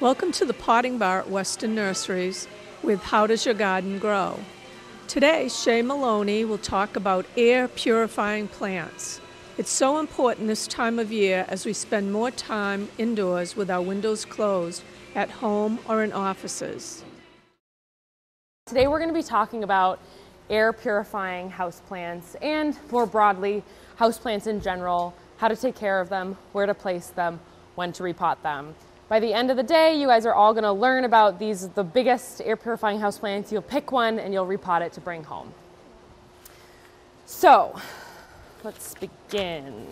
Welcome to the Potting Bar at Western Nurseries with How Does Your Garden Grow? Today, Shea Maloney will talk about air purifying plants. It's so important this time of year as we spend more time indoors with our windows closed at home or in offices. Today we're going to be talking about air purifying houseplants and more broadly houseplants in general, how to take care of them, where to place them, when to repot them. By the end of the day, you guys are all going to learn about the biggest air purifying houseplants. You'll pick one and you'll repot it to bring home. So let's begin.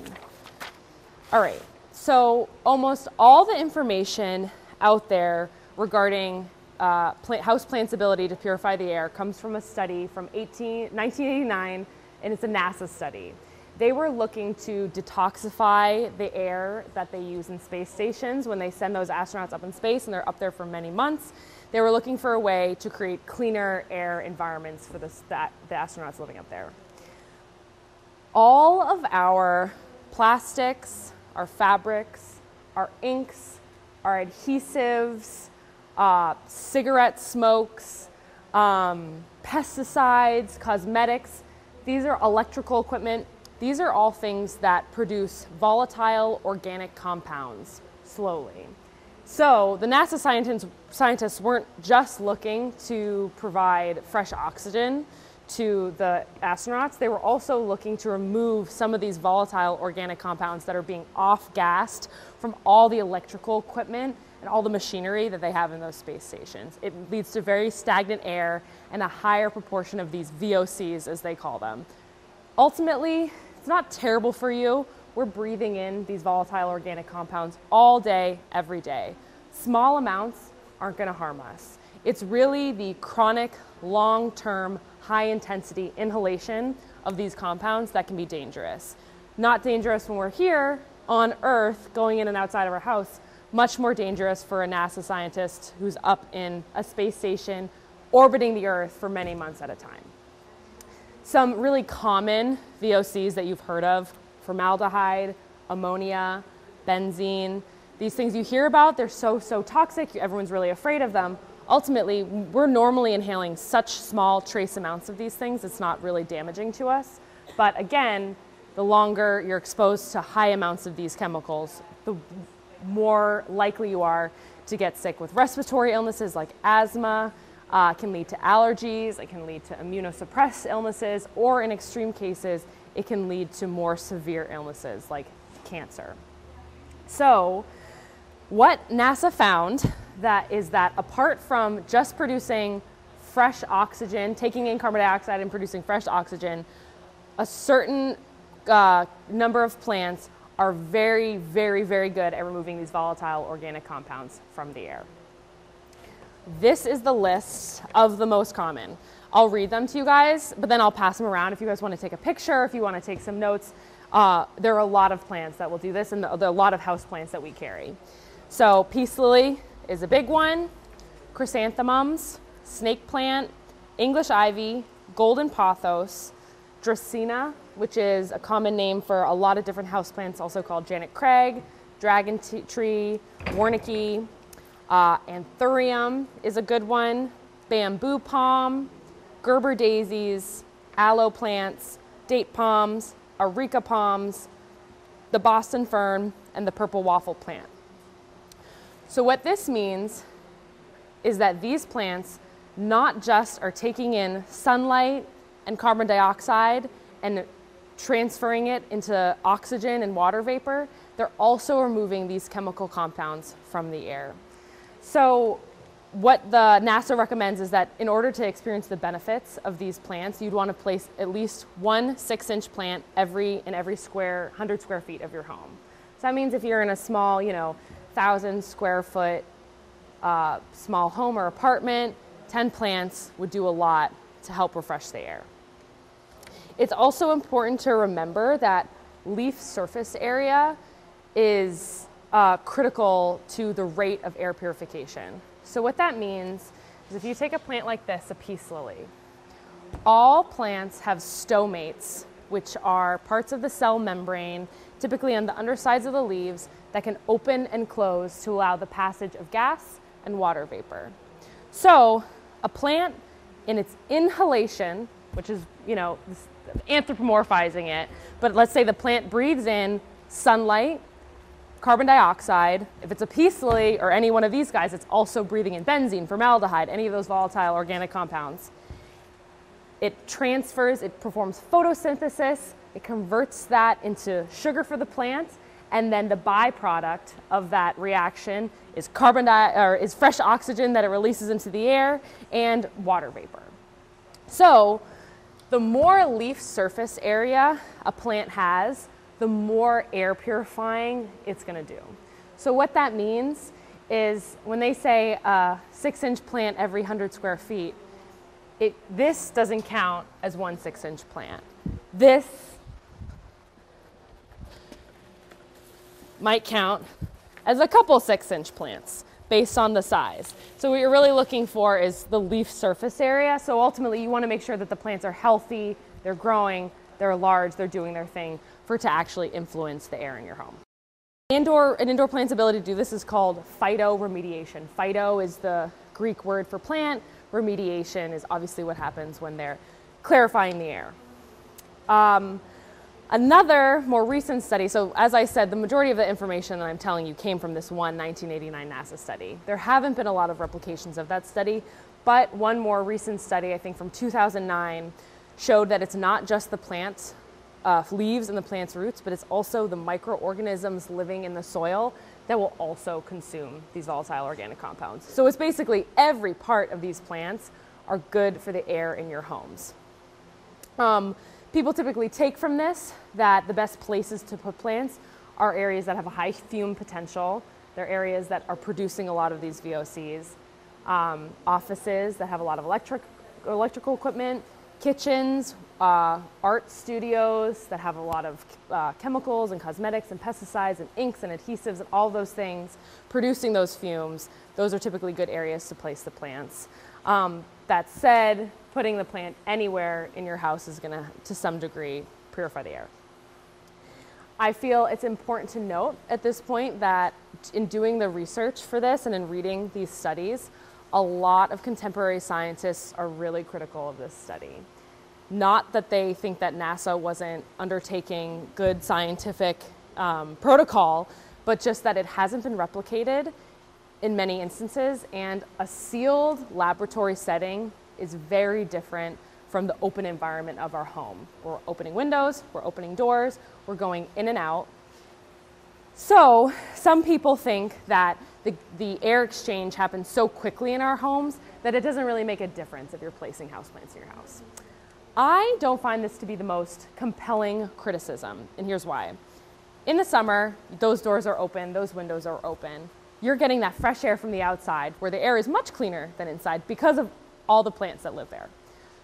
All right, so almost all the information out there regarding houseplants' ability to purify the air comes from a study from 1989, and it's a NASA study. They were looking to detoxify the air that they use in space stations when they send those astronauts up in space and they're up there for many months. They were looking for a way to create cleaner air environments for the astronauts living up there. All of our plastics, our fabrics, our inks, our adhesives, cigarette smokes, pesticides, cosmetics, these are electrical equipment. These are all things that produce volatile organic compounds slowly. So the NASA scientists weren't just looking to provide fresh oxygen to the astronauts. They were also looking to remove some of these volatile organic compounds that are being off-gassed from all the electrical equipment and all the machinery that they have in those space stations. It leads to very stagnant air and a higher proportion of these VOCs, as they call them. Ultimately, it's not terrible for you. We're breathing in these volatile organic compounds all day, every day. Small amounts aren't going to harm us. It's really the chronic, long-term, high-intensity inhalation of these compounds that can be dangerous. Not dangerous when we're here on Earth, going in and outside of our house. Much more dangerous for a NASA scientist who's up in a space station orbiting the Earth for many months at a time. Some really common VOCs that you've heard of: formaldehyde, ammonia, benzene. These things you hear about, they're so toxic, everyone's really afraid of them. Ultimately, we're normally inhaling such small trace amounts of these things, it's not really damaging to us. But again, the longer you're exposed to high amounts of these chemicals, the more likely you are to get sick with respiratory illnesses like asthma. Can lead to allergies, it can lead to immunosuppressed illnesses, or in extreme cases, it can lead to more severe illnesses like cancer. So what NASA found is that apart from just producing fresh oxygen, taking in carbon dioxide and producing fresh oxygen, a certain number of plants are very, very, very good at removing these volatile organic compounds from the air. This is the list of the most common. I'll read them to you guys, but then I'll pass them around if you guys want to take a picture, if you want to take some notes. There are a lot of plants that will do this, and there are a lot of house plants that we carry. So peace lily is a big one, chrysanthemums, snake plant, English ivy, golden pothos, dracaena, which is a common name for a lot of different house plants, also called Janet Craig, dragon tree, warnicky. Anthurium is a good one, bamboo palm, Gerber daisies, aloe plants, date palms, areca palms, the Boston fern, and the purple waffle plant. So what this means is that these plants not just are taking in sunlight and carbon dioxide and transferring it into oxygen and water vapor, they're also removing these chemical compounds from the air. So what the NASA recommends is that in order to experience the benefits of these plants, you'd want to place at least one 6-inch plant in every 100 square feet of your home. So that means if you're in a small, 1,000 square foot small home or apartment, 10 plants would do a lot to help refresh the air. It's also important to remember that leaf surface area is critical to the rate of air purification. So what that means is if you take a plant like this, a peace lily, all plants have stomates, which are parts of the cell membrane, typically on the undersides of the leaves, that can open and close to allow the passage of gas and water vapor. So a plant in its inhalation, which is, anthropomorphizing it, but let's say the plant breathes in sunlight, carbon dioxide. If it's a peace lily or any one of these guys, it's also breathing in benzene, formaldehyde, any of those volatile organic compounds. It transfers, it performs photosynthesis, it converts that into sugar for the plant, and then the byproduct of that reaction is is fresh oxygen that it releases into the air and water vapor. So the more leaf surface area a plant has, the more air purifying it's going to do. So what that means is when they say a 6-inch plant every 100 square feet, this doesn't count as one 6-inch plant. This might count as a couple 6-inch plants based on the size. So what you're really looking for is the leaf surface area. So ultimately you want to make sure that the plants are healthy, they're growing, they're large, they're doing their thing for it to actually influence the air in your home. An indoor plant's ability to do this is called phytoremediation. Phyto is the Greek word for plant. Remediation is obviously what happens when they're clarifying the air. Another more recent study, so as I said, the majority of the information that I'm telling you came from this one 1989 NASA study. There haven't been a lot of replications of that study, but one more recent study, I think from 2009, showed that it's not just the plant's leaves and the plant's roots, but it's also the microorganisms living in the soil that will also consume these volatile organic compounds. So it's basically every part of these plants are good for the air in your homes. People typically take from this that the best places to put plants are areas that have a high fume potential. They're areas that are producing a lot of these VOCs. Offices that have a lot of electrical equipment, kitchens, art studios that have a lot of chemicals and cosmetics and pesticides and inks and adhesives and all those things producing those fumes. Those are typically good areas to place the plants. That said, putting the plant anywhere in your house is going to some degree, purify the air. I feel it's important to note at this point that in doing the research for this and in reading these studies, a lot of contemporary scientists are really critical of this study. Not that they think that NASA wasn't undertaking good scientific protocol, but just that it hasn't been replicated in many instances, and a sealed laboratory setting is very different from the open environment of our home. We're opening windows, we're opening doors, we're going in and out. So some people think that the air exchange happens so quickly in our homes that it doesn't really make a difference if you're placing houseplants in your house. I don't find this to be the most compelling criticism, and here's why. In the summer, those doors are open, those windows are open. You're getting that fresh air from the outside where the air is much cleaner than inside because of all the plants that live there.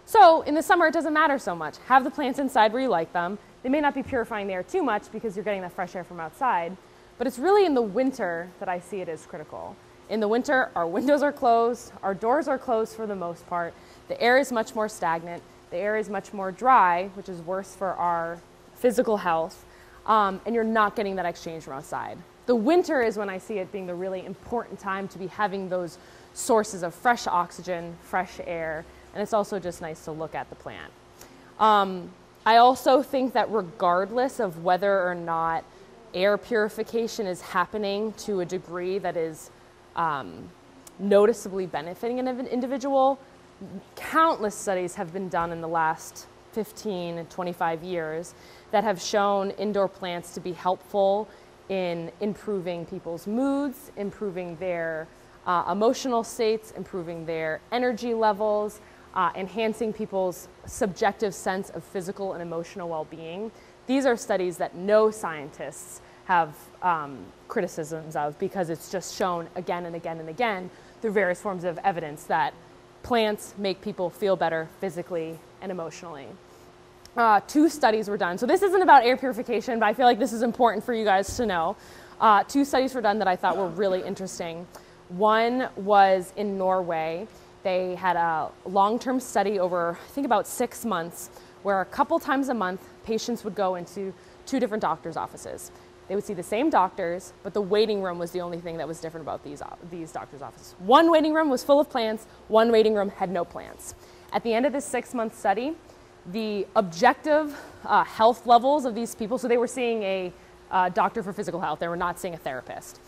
So in the summer, it doesn't matter so much. Have the plants inside where you like them. They may not be purifying the air too much because you're getting that fresh air from outside, but it's really in the winter that I see it as critical. In the winter, our windows are closed, our doors are closed for the most part. The air is much more stagnant. The air is much more dry, which is worse for our physical health, and you're not getting that exchange from outside. The winter is when I see it being the really important time to be having those sources of fresh oxygen, fresh air, and it's also just nice to look at the plant. I also think that regardless of whether or not air purification is happening to a degree that is noticeably benefiting an individual, countless studies have been done in the last 15 and 25 years that have shown indoor plants to be helpful in improving people's moods, improving their emotional states, improving their energy levels, enhancing people's subjective sense of physical and emotional well-being. These are studies that no scientists have criticisms of because it's just shown again and again and again through various forms of evidence that plants make people feel better physically and emotionally. 2 studies were done. So this isn't about air purification, but I feel like this is important for you guys to know. 2 studies were done that I thought were really interesting. One was in Norway. They had a long-term study over, I think, about 6 months, where a couple times a month, patients would go into 2 different doctors' offices. They would see the same doctors, but the waiting room was the only thing that was different about these doctors' offices. One waiting room was full of plants, one waiting room had no plants. At the end of this 6-month study, the objective health levels of these people, so they were seeing a doctor for physical health, they were not seeing a therapist.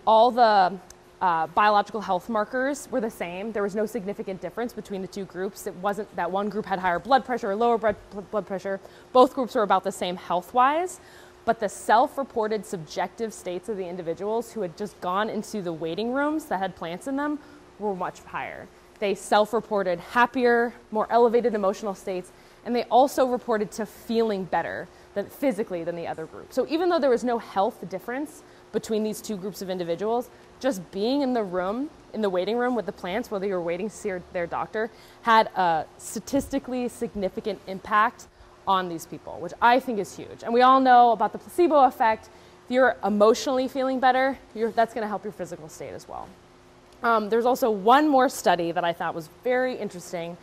All the biological health markers were the same. There was no significant difference between the two groups. It wasn't that one group had higher blood pressure or lower blood pressure. Both groups were about the same health-wise, but the self-reported subjective states of the individuals who had just gone into the waiting rooms that had plants in them were much higher. They self-reported happier, more elevated emotional states, and they also reported to feeling better physically than the other group. So even though there was no health difference between these two groups of individuals, just being in the room, in the waiting room with the plants, whether you were waiting to see their doctor, had a statistically significant impact on these people, which I think is huge. And we all know about the placebo effect. If you're emotionally feeling better, that's going to help your physical state as well. There's also one more study that I thought was very interesting.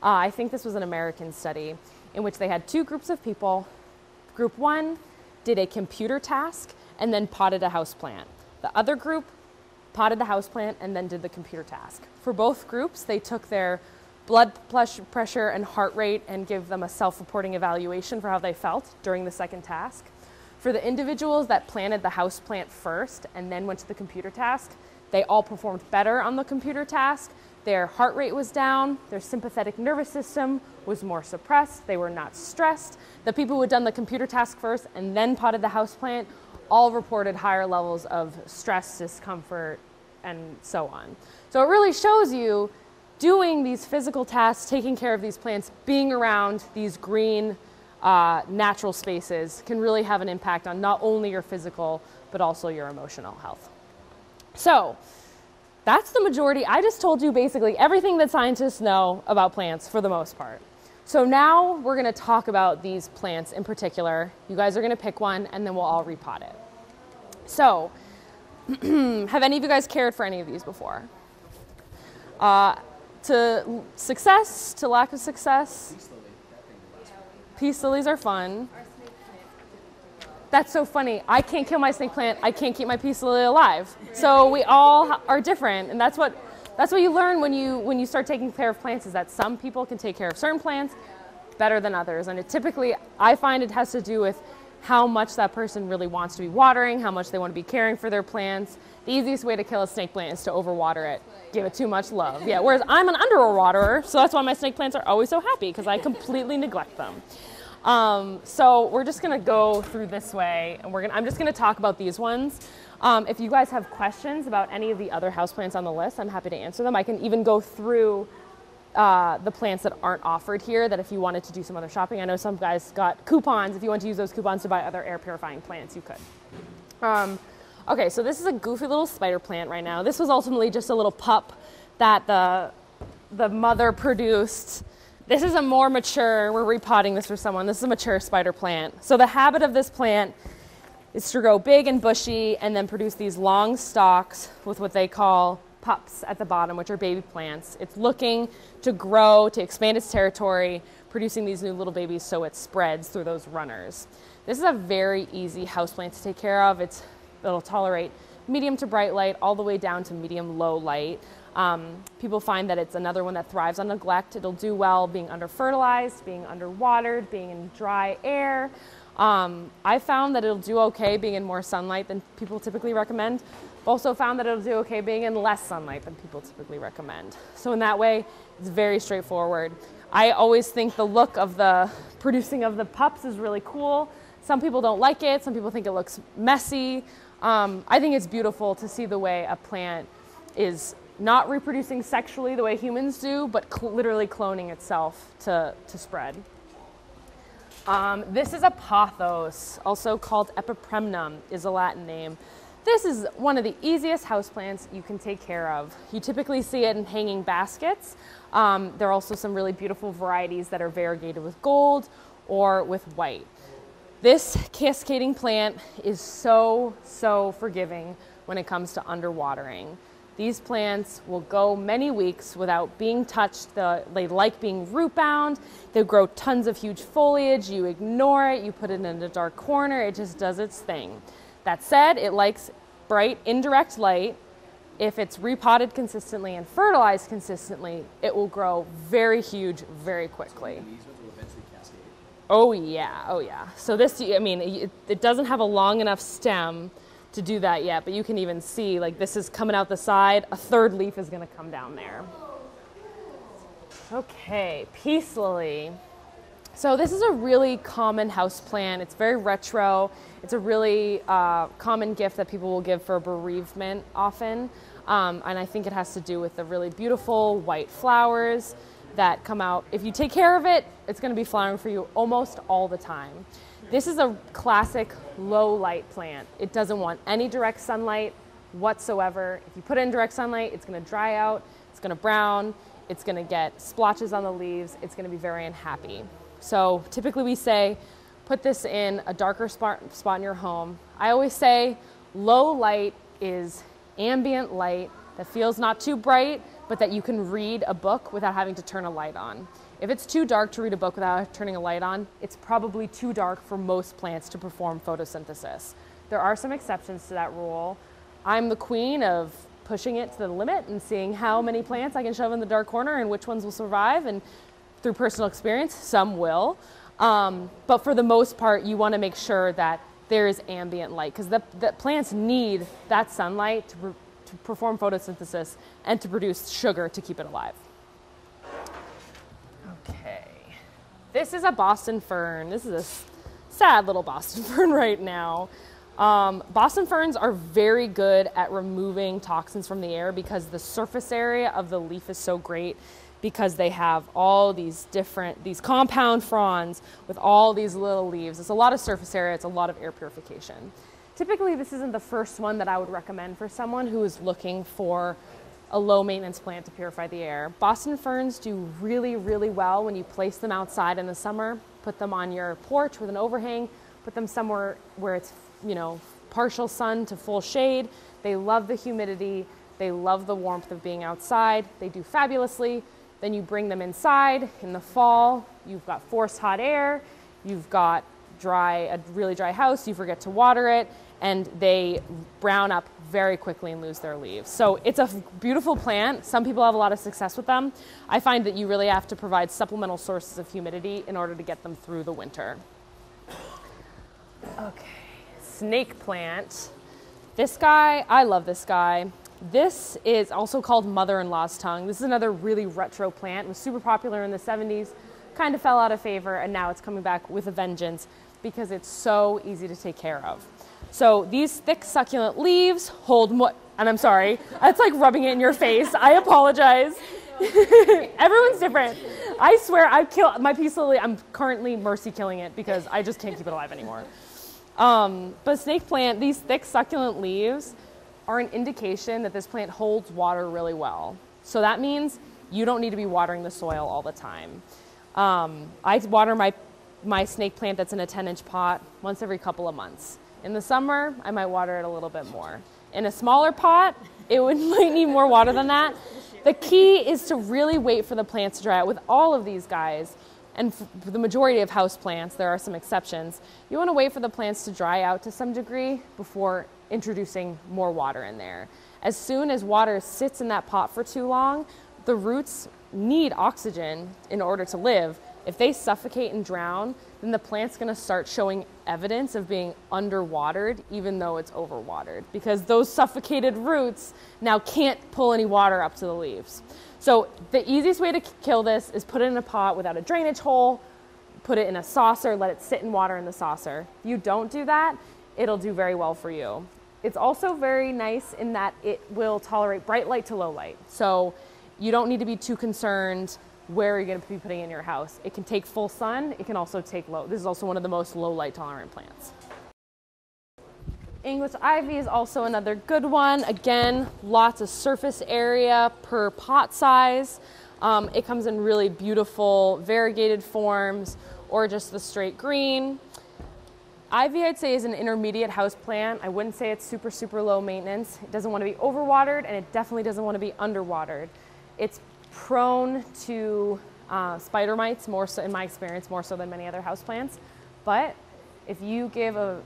I think this was an American study in which they had two groups of people. Group one did a computer task and then potted a houseplant. The other group potted the houseplant and then did the computer task. For both groups, they took their blood pressure and heart rate and give them a self-reporting evaluation for how they felt during the second task. For the individuals that planted the houseplant first and then went to the computer task, they all performed better on the computer task. Their heart rate was down, their sympathetic nervous system was more suppressed, they were not stressed. The people who had done the computer task first and then potted the houseplant all reported higher levels of stress, discomfort, and so on. So it really shows you doing these physical tasks, taking care of these plants, being around these green, natural spaces can really have an impact on not only your physical, but also your emotional health. So that's the majority. I just told you basically everything that scientists know about plants for the most part. So now we're going to talk about these plants in particular. You guys are going to pick one and then we'll all repot it. So have any of you guys cared for any of these before? To success, to lack of success? Peace lilies are fun. That's so funny. I can't kill my snake plant. I can't keep my peace lily alive. So we all are different, and that's what you learn when you start taking care of plants, is that some people can take care of certain plants better than others. And I find it has to do with how much that person really wants to be watering, how much they want to be caring for their plants. The easiest way to kill a snake plant is to overwater it, give it too much love. Yeah, whereas I'm an underwaterer, so that's why my snake plants are always so happy, because I completely neglect them. So we're just going to go through this way, and I'm just going to talk about these ones. If you guys have questions about any of the other houseplants on the list, I'm happy to answer them. I can even go through the plants that aren't offered here, that if you wanted to do some other shopping. I know some guys got coupons. If you want to use those coupons to buy other air purifying plants, you could. Okay, so this is a goofy little spider plant right now. This was ultimately just a little pup that the mother produced. This is a more mature, we're repotting this for someone. This is a mature spider plant. So the habit of this plant is to grow big and bushy and then produce these long stalks with what they call pups at the bottom, which are baby plants. It's looking to grow, to expand its territory, producing these new little babies so it spreads through those runners. This is a very easy houseplant to take care of. It'll tolerate medium to bright light all the way down to medium low light. People find that it's another one that thrives on neglect. It'll do well being under fertilized, being underwatered, being in dry air. I found that it'll do okay being in more sunlight than people typically recommend. I've also found that it'll do okay being in less sunlight than people typically recommend. So in that way, it's very straightforward. I always think the look of the producing of the pups is really cool. Some people don't like it. Some people think it looks messy. I think it's beautiful to see the way a plant is not reproducing sexually the way humans do, but literally cloning itself to spread. This is a pothos, also called epipremnum, is a Latin name. This is one of the easiest houseplants you can take care of. You typically see it in hanging baskets. There are also some really beautiful varieties that are variegated with gold or with white. This cascading plant is so forgiving when it comes to underwatering. these plants will go many weeks without being touched. They like being root bound. They grow tons of huge foliage. You ignore it. You put it in a dark corner. It just does its thing. That said, it likes bright, indirect light. If it's repotted consistently and fertilized consistently, it will grow very huge very quickly. Oh yeah, oh yeah. So this, I mean, it doesn't have a long enough stem to do that yet, but you can even see, like, this is coming out the side. A third leaf is gonna come down there. Okay, peace lily. So this is a really common house plant. It's very retro. It's a really common gift that people will give for bereavement often. And I think it has to do with the really beautiful white flowers that come out. If you take care of it, it's gonna be flowering for you almost all the time. This is a classic low light plant. It doesn't want any direct sunlight whatsoever. If you put it in direct sunlight, it's gonna dry out, it's gonna brown, it's gonna get splotches on the leaves, it's gonna be very unhappy. So typically we say, put this in a darker spot in your home. I always say low light is ambient light that feels not too bright, but that you can read a book without having to turn a light on. If it's too dark to read a book without turning a light on, it's probably too dark for most plants to perform photosynthesis. There are some exceptions to that rule. I'm the queen of pushing it to the limit and seeing how many plants I can shove in the dark corner and which ones will survive, and through personal experience, some will. But for the most part, you want to make sure that there is ambient light, because the plants need that sunlight to perform photosynthesis and to produce sugar to keep it alive. Okay, this is a Boston fern. This is a sad little Boston fern right now. Boston ferns are very good at removing toxins from the air because the surface area of the leaf is so great, because they have all these compound fronds with all these little leaves. It's a lot of surface area, it's a lot of air purification. Typically, this isn't the first one that I would recommend for someone who is looking for a low maintenance plant to purify the air. Boston ferns do really, really well when you place them outside in the summer. Put them on your porch with an overhang, put them somewhere where it's, you know, partial sun to full shade. They love the humidity, they love the warmth of being outside. They do fabulously. Then you bring them inside in the fall, you've got forced hot air, you've got a really dry house, you forget to water it, and they brown up very quickly and lose their leaves. So it's a beautiful plant. Some people have a lot of success with them. I find that you really have to provide supplemental sources of humidity in order to get them through the winter. Okay, snake plant. This guy, I love this guy. This is also called mother-in-law's tongue. This is another really retro plant. It was super popular in the 70s, kind of fell out of favor, and now it's coming back with a vengeance because it's so easy to take care of. So these thick succulent leaves hold more, and I'm sorry, it's like rubbing it in your face. I apologize. Everyone's different. I swear I've killed my peace lily. I'm currently mercy killing it because I just can't keep it alive anymore. But snake plant, these thick succulent leaves are an indication that this plant holds water really well. So that means you don't need to be watering the soil all the time. I water my snake plant that's in a 10-inch pot once every couple of months. In the summer, I might water it a little bit more. In a smaller pot, might need more water than that. The key is to really wait for the plants to dry out. With all of these guys, and for the majority of house plants, there are some exceptions, you want to wait for the plants to dry out to some degree before introducing more water in there. As soon as water sits in that pot for too long, the roots need oxygen in order to live. If they suffocate and drown, then the plant's going to start showing evidence of being underwatered, even though it's overwatered, because those suffocated roots now can't pull any water up to the leaves. So the easiest way to kill this is put it in a pot without a drainage hole, put it in a saucer, let it sit in water in the saucer. If you don't do that, it'll do very well for you. It's also very nice in that it will tolerate bright light to low light. So you don't need to be too concerned where you're going to be putting it in your house. It can take full sun. It can also take low. This is also one of the most low light tolerant plants. English ivy is also another good one. Again, lots of surface area per pot size. It comes in really beautiful variegated forms or just the straight green. Ivy, I'd say, is an intermediate house plant. I wouldn't say it's super, super low maintenance. It doesn't want to be overwatered, and it definitely doesn't want to be underwatered. It's prone to spider mites, more so, in my experience, more so than many other house plants. But if you give an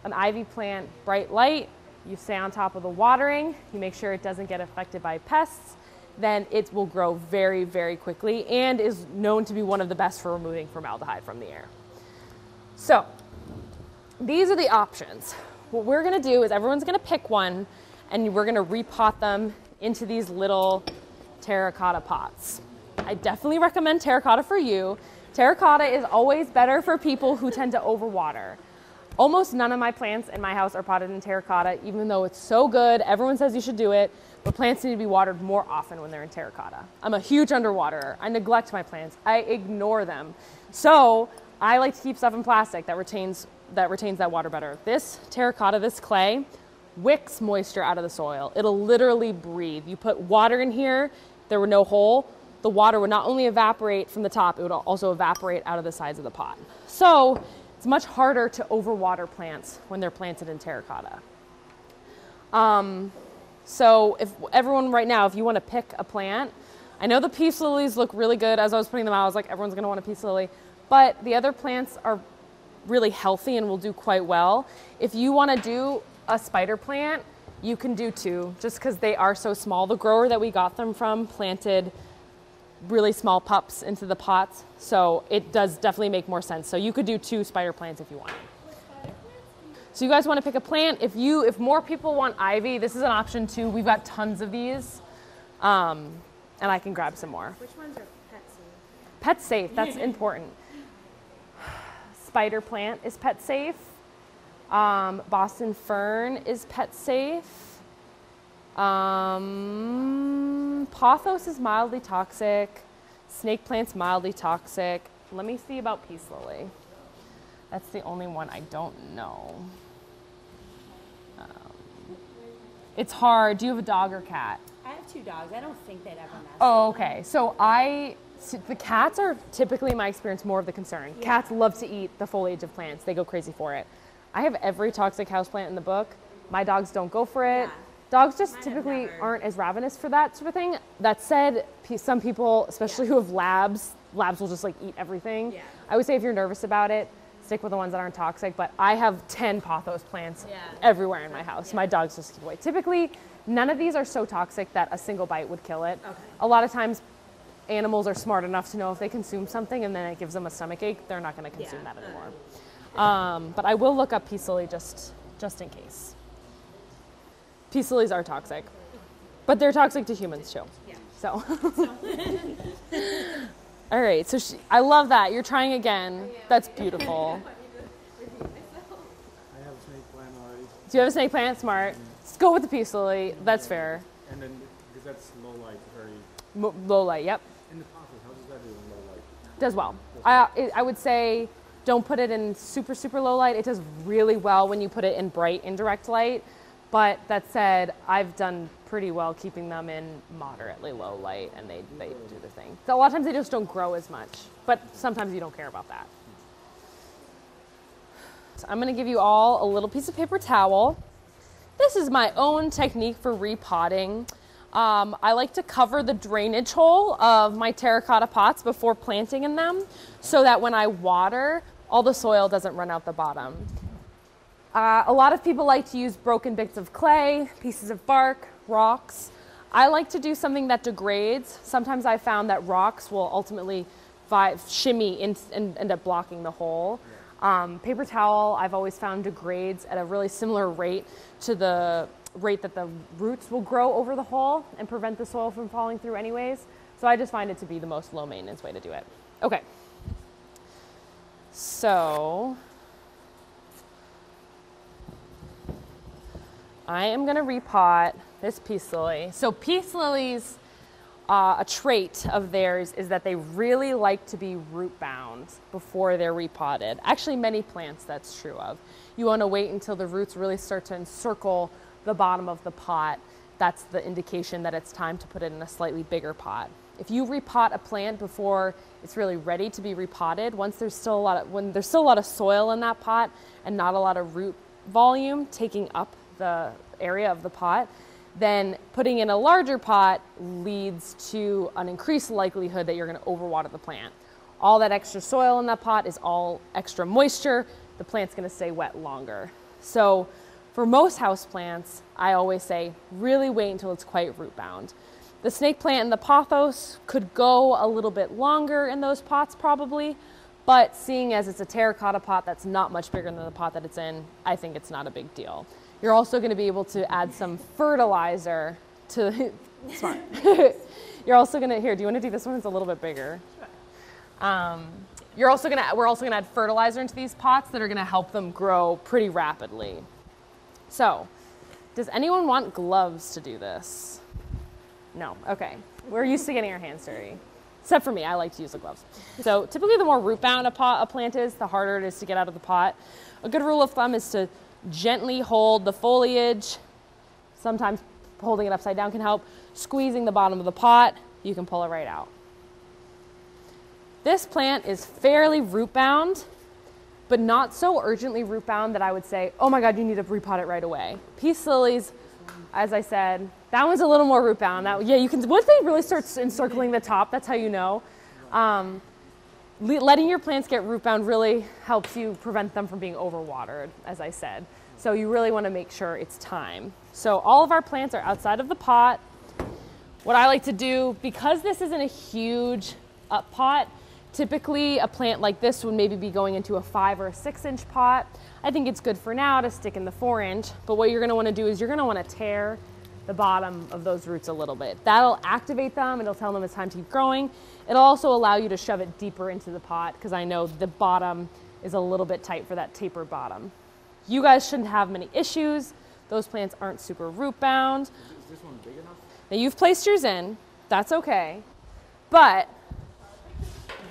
ivy plant bright light, you stay on top of the watering, you make sure it doesn't get affected by pests, then it will grow very, very quickly and is known to be one of the best for removing formaldehyde from the air. So these are the options. What we're gonna do is everyone's gonna pick one and we're gonna repot them into these little terracotta pots. I definitely recommend terracotta for you. Terracotta is always better for people who tend to overwater. Almost none of my plants in my house are potted in terracotta, even though it's so good. Everyone says you should do it, but plants need to be watered more often when they're in terracotta. I'm a huge underwaterer. I neglect my plants. I ignore them. So I like to keep stuff in plastic that retains that water better. This terracotta, this clay, wicks moisture out of the soil. It'll literally breathe. You put water in here, there were no hole, the water would not only evaporate from the top, it would also evaporate out of the sides of the pot. So it's much harder to overwater plants when they're planted in terracotta. So if everyone right now, if you want to pick a plant, I know the peace lilies look really good. As I was putting them out, I was like, everyone's going to want a peace lily. But the other plants are really healthy and will do quite well. If you want to do a spider plant, you can do two, just because they are so small. The grower that we got them from planted really small pups into the pots, so it does definitely make more sense. So you could do 2 spider plants if you want. So you guys want to pick a plant. If more people want ivy, this is an option too. We've got tons of these, and I can grab some more. Which ones are pet safe? Pet safe, that's important. Spider plant is pet safe. Boston fern is pet safe. Pothos is mildly toxic. Snake plant's mildly toxic. Let me see about peace lily. That's the only one I don't know. It's hard. Do you have a dog or cat? I have 2 dogs. I don't think they'd ever mess. Oh, okay. So the cats are typically, in my experience, more of the concern. Yeah. Cats love to eat the foliage of plants. They go crazy for it. I have every toxic houseplant in the book. My dogs don't go for it. Yeah. Dogs just typically aren't as ravenous for that sort of thing. That said, some people, especially who have labs will just like eat everything. Yeah. I would say if you're nervous about it, stick with the ones that aren't toxic, but I have 10 pothos plants everywhere in my house. Yeah. My dogs just keep away. Typically, none of these are so toxic that a single bite would kill it. Okay. A lot of times, animals are smart enough to know if they consume something and then it gives them a stomach ache, they're not going to consume that anymore. But I will look up peace lily just in case. Peace lilies are toxic, but they're toxic to humans too. Yeah. So. All right, so I love that. You're trying again. That's beautiful. I have a snake plant already. Do you have a snake plant? Smart. Let's go with the peace lily. That's fair. And then, because that's low light, very... Low light, yep. In the pothos, how does that do in low light? Does well. I would say don't put it in super, super low light. It does really well when you put it in bright, indirect light. But that said, I've done pretty well keeping them in moderately low light, and they do their thing. So a lot of times they just don't grow as much, but sometimes you don't care about that. So I'm going to give you all a little piece of paper towel. This is my own technique for repotting. I like to cover the drainage hole of my terracotta pots before planting in them so that when I water, all the soil doesn't run out the bottom. A lot of people like to use broken bits of clay, pieces of bark, rocks. I like to do something that degrades. Sometimes I found that rocks will ultimately shimmy and end up blocking the hole. Paper towel, I've always found degrades at a really similar rate to the rate that the roots will grow over the hole and prevent the soil from falling through anyways. So I just find it to be the most low maintenance way to do it. Okay. So I am going to repot this peace lily. So peace lilies, a trait of theirs is that they really like to be root bound before they're repotted. Actually, many plants that's true of. You want to wait until the roots really start to encircle the bottom of the pot that's the indication that it's time to put it in a slightly bigger pot. If you repot a plant before it's really ready to be repotted, when there's still a lot of soil in that pot and not a lot of root volume taking up the area of the pot, then putting in a larger pot leads to an increased likelihood that you're going to overwater the plant. All that extra soil in that pot is all extra moisture. The plant's going to stay wet longer. So for most houseplants, I always say really wait until it's quite root bound. The snake plant and the pothos could go a little bit longer in those pots probably, but seeing as it's a terracotta pot that's not much bigger than the pot that it's in, I think it's not a big deal. You're also going to be able to add some fertilizer to, smart. You're also going to, here, do you want to do this one? It's a little bit bigger. We're also going to add fertilizer into these pots that are going to help them grow pretty rapidly. So, does anyone want gloves to do this? No, okay. We're used to getting our hands dirty. Except for me, I like to use the gloves. So typically the more root bound a plant is, the harder it is to get out of the pot. A good rule of thumb is to gently hold the foliage. Sometimes holding it upside down can help. Squeezing the bottom of the pot, you can pull it right out. This plant is fairly root bound, but not so urgently root bound that I would say, oh my God, you need to repot it right away. Peace lilies, as I said, that one's a little more root bound. Yeah, you can, once they really start encircling the top, that's how you know. Letting your plants get root bound really helps you prevent them from being overwatered, as I said. So you really want to make sure it's time. So all of our plants are outside of the pot. What I like to do, because this isn't a huge up pot, typically a plant like this would maybe be going into a 5 or a 6 inch pot. I think it's good for now to stick in the 4 inch, but what you're going to want to do is you're going to want to tear the bottom of those roots a little bit. That'll activate them, it'll tell them it's time to keep growing. It'll also allow you to shove it deeper into the pot because I know the bottom is a little bit tight for that tapered bottom. You guys shouldn't have many issues. Those plants aren't super root bound. Is this one big enough? Now you've placed yours in, that's okay, but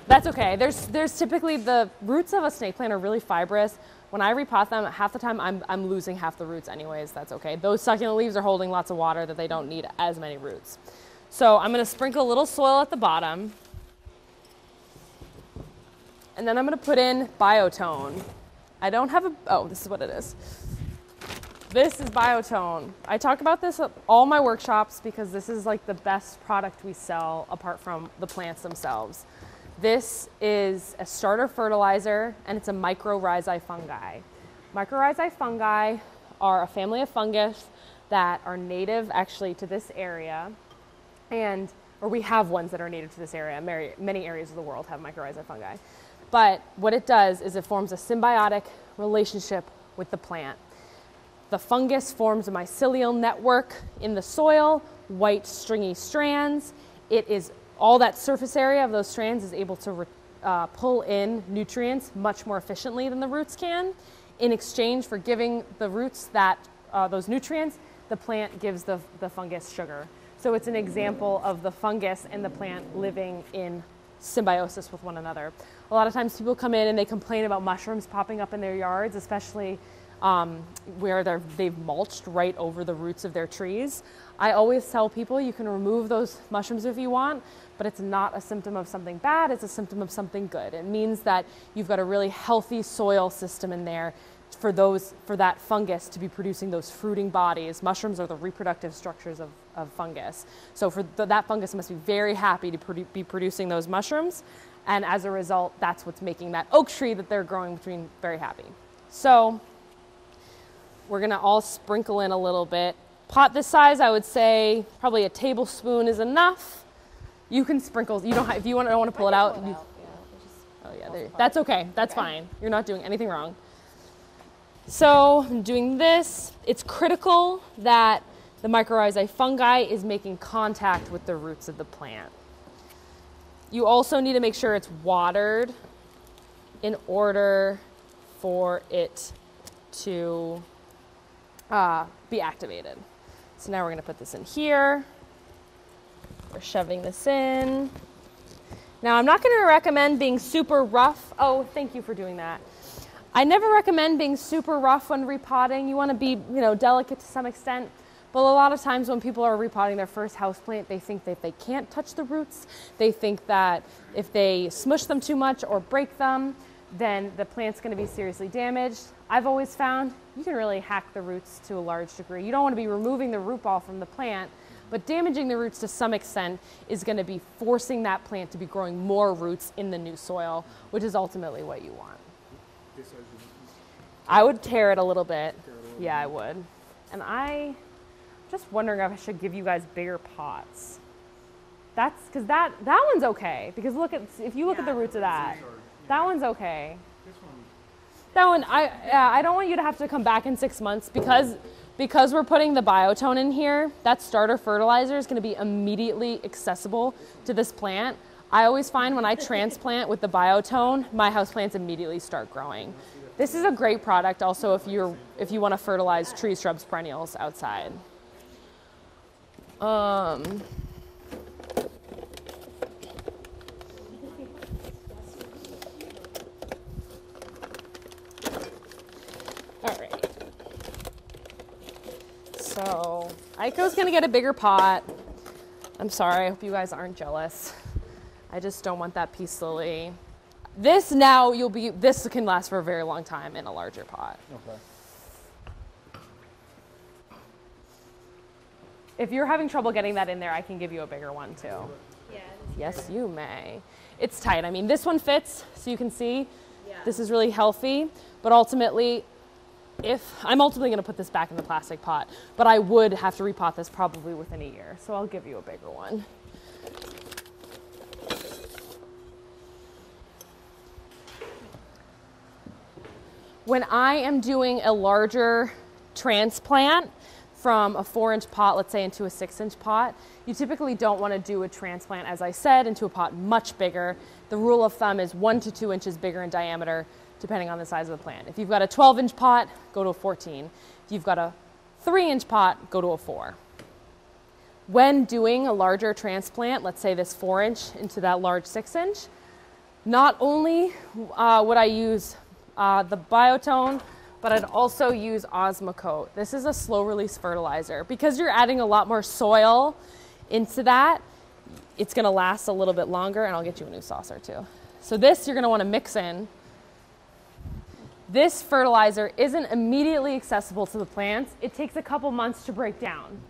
that's okay. There's typically, the roots of a snake plant are really fibrous. When I repot them, half the time I'm losing half the roots anyways, that's okay. Those succulent leaves are holding lots of water that they don't need as many roots. So I'm gonna sprinkle a little soil at the bottom. And then I'm gonna put in Biotone. I don't have oh, this is what it is. This is Biotone. I talk about this at all my workshops because this is like the best product we sell apart from the plants themselves. This is a starter fertilizer, and it's a mycorrhizae fungi. Mycorrhizae fungi are a family of fungus that are native actually to this area, or we have ones that are native to this area. Many areas of the world have mycorrhizae fungi. But what it does is it forms a symbiotic relationship with the plant. The fungus forms a mycelial network in the soil, white stringy strands. It is all that surface area of those strands is able to pull in nutrients much more efficiently than the roots can. In exchange for giving the roots those nutrients, the plant gives the fungus sugar. So it's an example of the fungus and the plant living in symbiosis with one another. A lot of times people come in and they complain about mushrooms popping up in their yards, especially where they've mulched right over the roots of their trees. I always tell people you can remove those mushrooms if you want, but it's not a symptom of something bad, it's a symptom of something good. It means that you've got a really healthy soil system in there for that fungus to be producing those fruiting bodies. Mushrooms are the reproductive structures of fungus. So that fungus must be very happy to be producing those mushrooms, and as a result, that's what's making that oak tree that they're growing between very happy. So we're gonna all sprinkle in a little bit. Pot this size, I would say probably a tablespoon is enough. You can sprinkle, you don't have, if you don't want to pull it out. Oh yeah, that's okay, that's fine. You're not doing anything wrong. So I'm doing this. It's critical that the mycorrhizae fungi is making contact with the roots of the plant. You also need to make sure it's watered in order for it to be activated. So now we're going to put this in here. We're shoving this in. Now I'm not going to recommend being super rough. Oh, thank you for doing that. I never recommend being super rough when repotting. You want to be, delicate to some extent, But a lot of times when people are repotting their first houseplant, they think that they can't touch the roots. They think that if they smush them too much or break them, then the plant's going to be seriously damaged. I've always found you can really hack the roots to a large degree. You don't want to be removing the root ball from the plant, but damaging the roots to some extent is going to be forcing that plant to be growing more roots in the new soil, which is ultimately what you want. I would tear it a little bit. Yeah, I would. And I'm just wondering if I should give you guys bigger pots. That's because that one's okay. Because if you look at the roots of that one's okay. That one, I don't want you to have to come back in 6 months because we're putting the biotone in here. That starter fertilizer is going to be immediately accessible to this plant. I always find when I transplant with the biotone, my houseplants immediately start growing. This is a great product also if you want to fertilize trees, shrubs, perennials outside. All right. So Aiko's gonna get a bigger pot. I'm sorry, I hope you guys aren't jealous. I just don't want that piece slowly. This can last for a very long time in a larger pot. Okay. If you're having trouble getting that in there, I can give you a bigger one too. Yeah. Yes, you may. It's tight. I mean, this one fits, so you can see this is really healthy, but ultimately, I'm ultimately going to put this back in the plastic pot, but I would have to repot this probably within a year, so I'll give you a bigger one. When I am doing a larger transplant from a 4-inch pot, let's say, into a 6-inch pot, you typically don't want to do a transplant, as I said, into a pot much bigger. The rule of thumb is 1 to 2 inches bigger in diameter, depending on the size of the plant. If you've got a 12-inch pot, go to a 14. If you've got a 3-inch pot, go to a 4. When doing a larger transplant, let's say this 4-inch into that large 6-inch, not only would I use the biotone, but I'd also use Osmocote. This is a slow release fertilizer. Because you're adding a lot more soil into that, it's gonna last a little bit longer, and I'll get you a new saucer too. So this you're gonna wanna mix in. This fertilizer isn't immediately accessible to the plants. It takes a couple months to break down.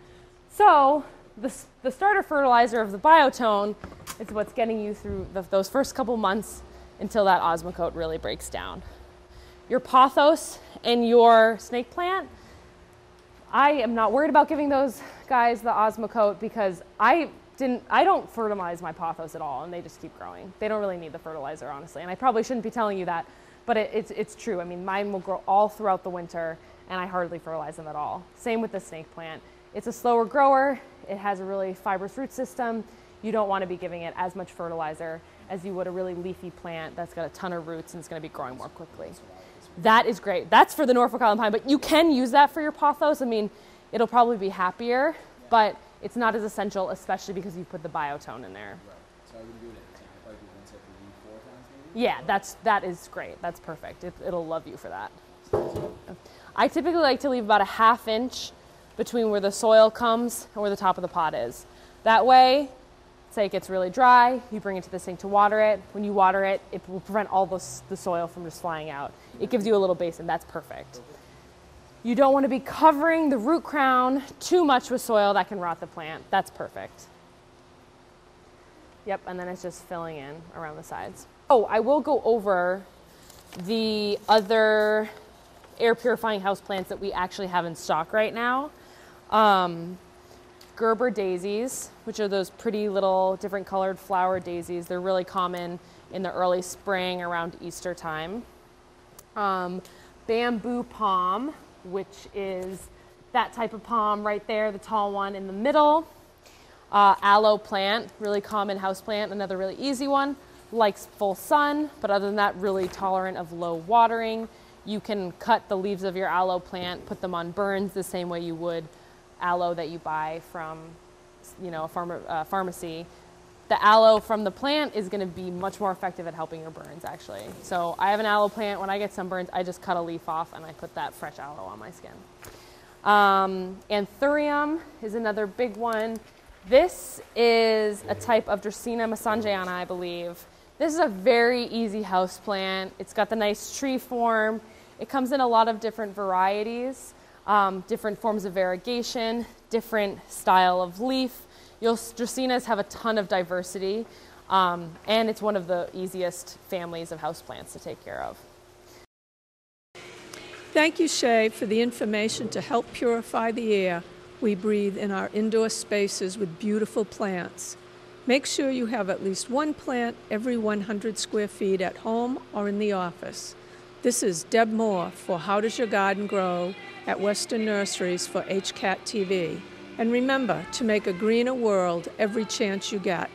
So the starter fertilizer of the biotone is what's getting you through those first couple months until that Osmocote really breaks down. Your pothos and your snake plant, I am not worried about giving those guys the Osmocote because I don't fertilize my pothos at all, and they just keep growing. They don't really need the fertilizer, honestly, and I probably shouldn't be telling you that, but it's true. I mean, mine will grow all throughout the winter, and I hardly fertilize them at all. Same with the snake plant. It's a slower grower. It has a really fibrous root system. You don't want to be giving it as much fertilizer as you would a really leafy plant that's got a ton of roots and it's going to be growing more quickly. That is great. That's for the Norfolk Island pine, but you can use that for your pothos. I mean, it'll probably be happier, but it's not as essential, especially because you put the biotone in there. Right. So I wouldn't do it every time. I'd probably do once every 4 times maybe? Yeah, that is great. That's perfect. It'll love you for that. I typically like to leave about a 1/2 inch between where the soil comes and where the top of the pot is. That way, say it gets really dry, you bring it to the sink to water it. When you water it, it will prevent all the soil from just flying out. It gives you a little basin. That's perfect. You don't want to be covering the root crown too much with soil that can rot the plant. That's perfect. Yep, and then it's just filling in around the sides. Oh, I will go over the other air purifying houseplants that we actually have in stock right now. Gerber daisies, which are those pretty little different colored flower daisies. They're really common in the early spring around Easter time. Bamboo palm, which is that type of palm right there, the tall one in the middle. Aloe plant, really common house plant, another really easy one. Likes full sun, but other than that, really tolerant of low watering. You can cut the leaves of your aloe plant, put them on burns the same way you would aloe that you buy from, a pharmacy. The aloe from the plant is going to be much more effective at helping your burns, actually. So I have an aloe plant. When I get sunburns, I just cut a leaf off and I put that fresh aloe on my skin. Anthurium is another big one. This is a type of Dracaena mesangiana, I believe. This is a very easy house plant. It's got the nice tree form. It comes in a lot of different varieties, different forms of variegation, different style of leaf. Dracaenas have a ton of diversity, and it's one of the easiest families of houseplants to take care of. Thank you, Shea, for the information to help purify the air we breathe in our indoor spaces with beautiful plants. Make sure you have at least one plant every 100 square feet at home or in the office. This is Deb Moore for How Does Your Garden Grow at Western Nurseries for HCAT TV. And remember to make a greener world every chance you get.